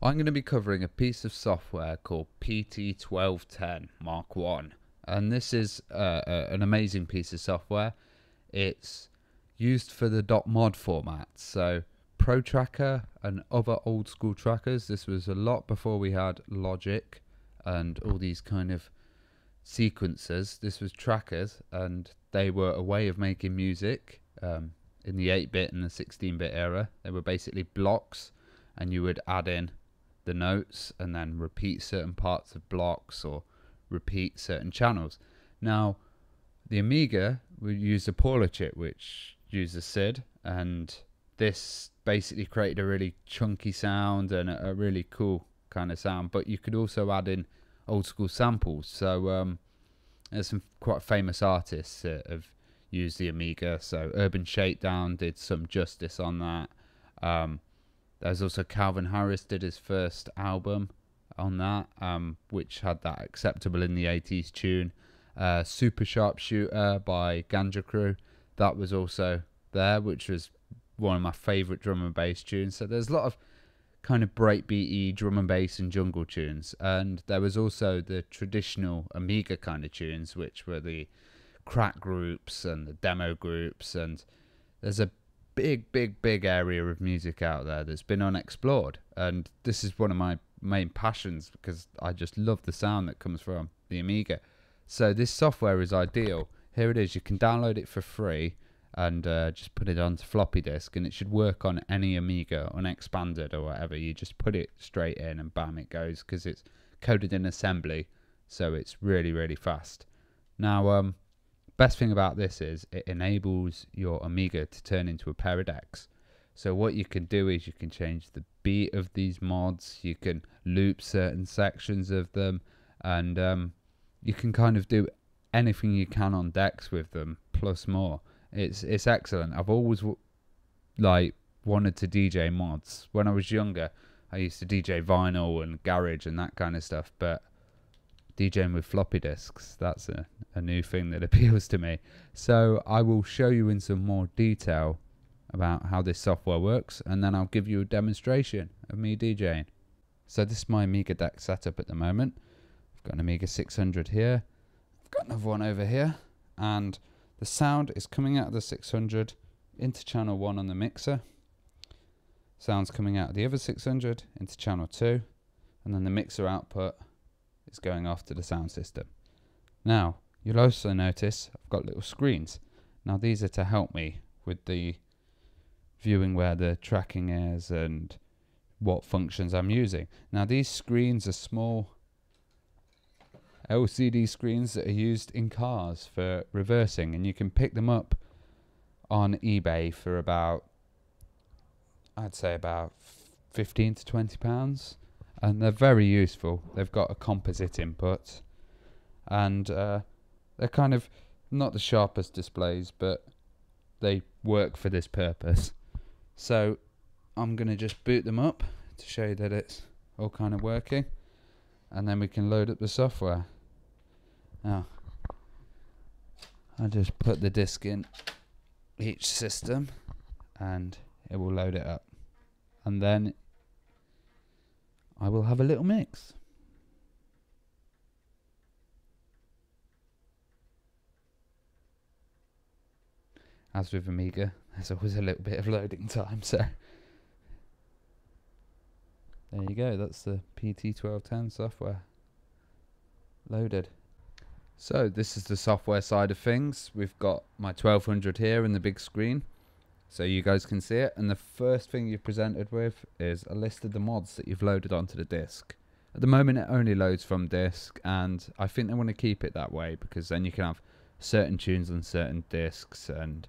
I'm going to be covering a piece of software called PT-1210 Mark 1, and this is an amazing piece of software. It's used for the .mod format, so Pro Tracker and other old school trackers. This was a lot before we had Logic and all these kind of sequencers. This was trackers, and they were a way of making music in the 8-bit and the 16-bit era. They were basically blocks, and you would add in the notes and then repeat certain parts of blocks or repeat certain channels. Now, the Amiga would use a Paula chip, which uses SID, and this basically created a really chunky sound and a really cool kind of sound. But you could also add in old school samples. So there's some quite famous artists that have used the Amiga. So Urban Shakedown did some justice on that. There's also Calvin Harris did his first album on that, which had that Acceptable in the 80s tune. Super Sharpshooter by Ganja Crew, that was also there, which was one of my favourite drum and bass tunes. So there's a lot of kind of breakbeaty drum and bass and jungle tunes. And there was also the traditional Amiga kind of tunes, which were the crack groups and the demo groups. And there's a big area of music out there that's been unexplored, and this is one of my main passions because I just love the sound that comes from the Amiga. So this software is ideal. Here it is. You can download it for free and just put it onto floppy disk, and it should work on any Amiga, unexpanded or whatever. You just put it straight in and bam, it goes, because it's coded in assembly, so it's really fast. Now best thing about this is it enables your Amiga to turn into a pair of decks. So what you can do is you can change the beat of these mods, you can loop certain sections of them, and you can kind of do anything you can on decks with them, plus more. It's excellent. I've always wanted to DJ mods. When I was younger, I used to DJ vinyl and garage and that kind of stuff, but DJing with floppy disks, that's a new thing that appeals to me. So I will show you in some more detail about how this software works, and then I'll give you a demonstration of me DJing. So this is my Amiga deck setup at the moment. I've got an Amiga 600 here, I've got another one over here, and the sound is coming out of the 600 into channel 1 on the mixer. Sound's coming out of the other 600 into channel 2, and then the mixer output is going off to the sound system. Now, you'll also notice I've got little screens. Now, these are to help me with the viewing where the tracking is and what functions I'm using. Now, these screens are small LCD screens that are used in cars for reversing, and you can pick them up on eBay for about, I'd say about 15 to 20 pounds. And they're very useful. They've got a composite input, and they're kind of not the sharpest displays, but they work for this purpose. So I'm going to just boot them up to show you that it's all kind of working, and then we can load up the software. Now, I'll just put the disk in each system, and it will load it up, and then I will have a little mix. As with Amiga, there's always a little bit of loading time, so there you go, that's the PT-1210 software loaded. So this is the software side of things. We've got my 1200 here in the big screen, so you guys can see it, and the first thing you're presented with is a list of the mods that you've loaded onto the disk. At the moment it only loads from disk, and I think they want to keep it that way because then you can have certain tunes on certain disks and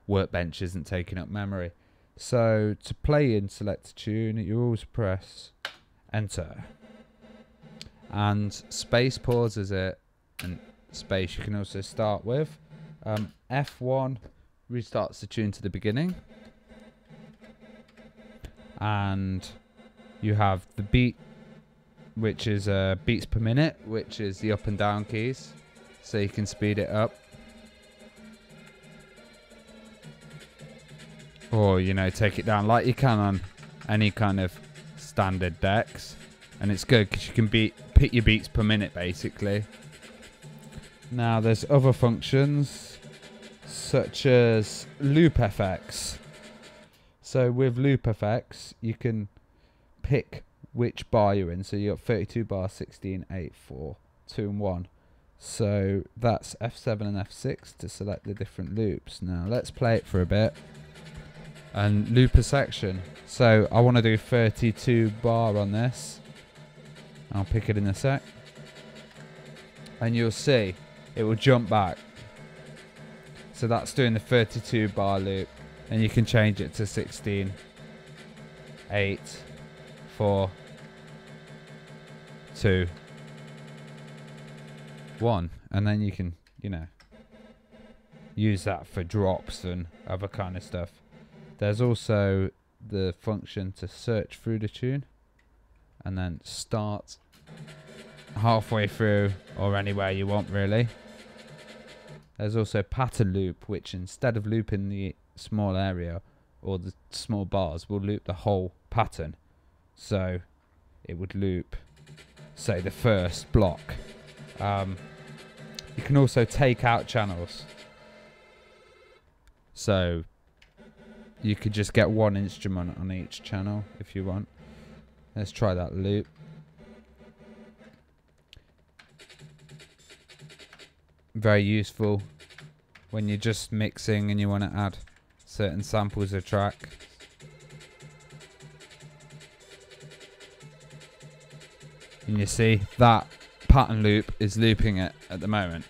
Workbench isn't taking up memory. So to play and select a tune, you always press enter, and space pauses it, and space you can also start with. F1 restarts the tune to the beginning, and you have the beat, which is beats per minute, which is the up and down keys, so you can speed it up, or take it down like you can on any kind of standard decks, and it's good because you can pick your beats per minute basically. Now there's other functions such as loop FX. So with loop FX you can pick which bar you're in. So you got 32 bar, 16, 8, 4, 2 and 1. So that's F7 and F6 to select the different loops. Now let's play it for a bit. And loop a section. So I want to do 32 bar on this. I'll pick it in a sec. And you'll see it will jump back. So that's doing the 32 bar loop. And you can change it to 16, 8, 4, 2, 1. And then you can, you know, use that for drops and other kind of stuff. There's also the function to search through the tune and then start halfway through or anywhere you want really. There's also pattern loop, which instead of looping the small area or the small bars, will loop the whole pattern. So it would loop, say, the first block. You can also take out channels. So you could just get one instrument on each channel if you want. Let's try that loop. Very useful when you're just mixing and you want to add certain samples of track. And you see that pattern loop is looping it at the moment.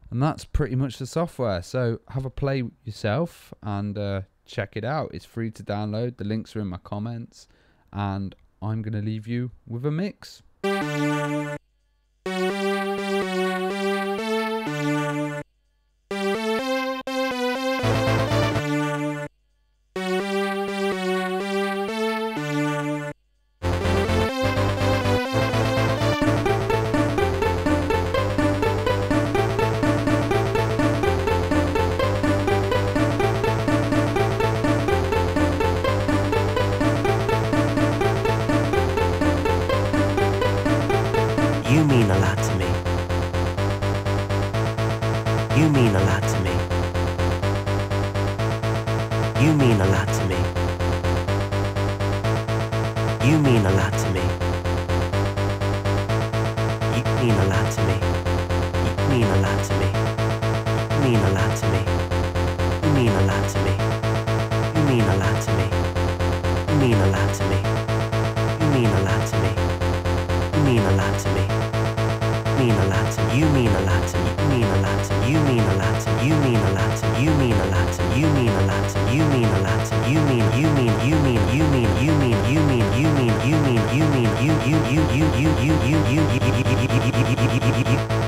And that's pretty much the software. So have a play yourself and check it out. It's free to download. The links are in my comments. And I'm going to leave you with a mix. You mean a lot to me. You mean a lot to me. You mean a lot to me. You mean a lot to me. You mean a lot to me. You mean a lot to me. You mean a lot to me. You mean a lot to me. You mean a lot to me. You mean a lot to me. You mean a lot to me. You mean a lot to me. Mean a lot to you, mean a lot to you, mean a lot to you, mean a lot to you, mean a lot to you, mean a lot to you, mean a lot to you, mean a lot to you, mean you mean you mean you mean you mean you mean you mean you mean you mean you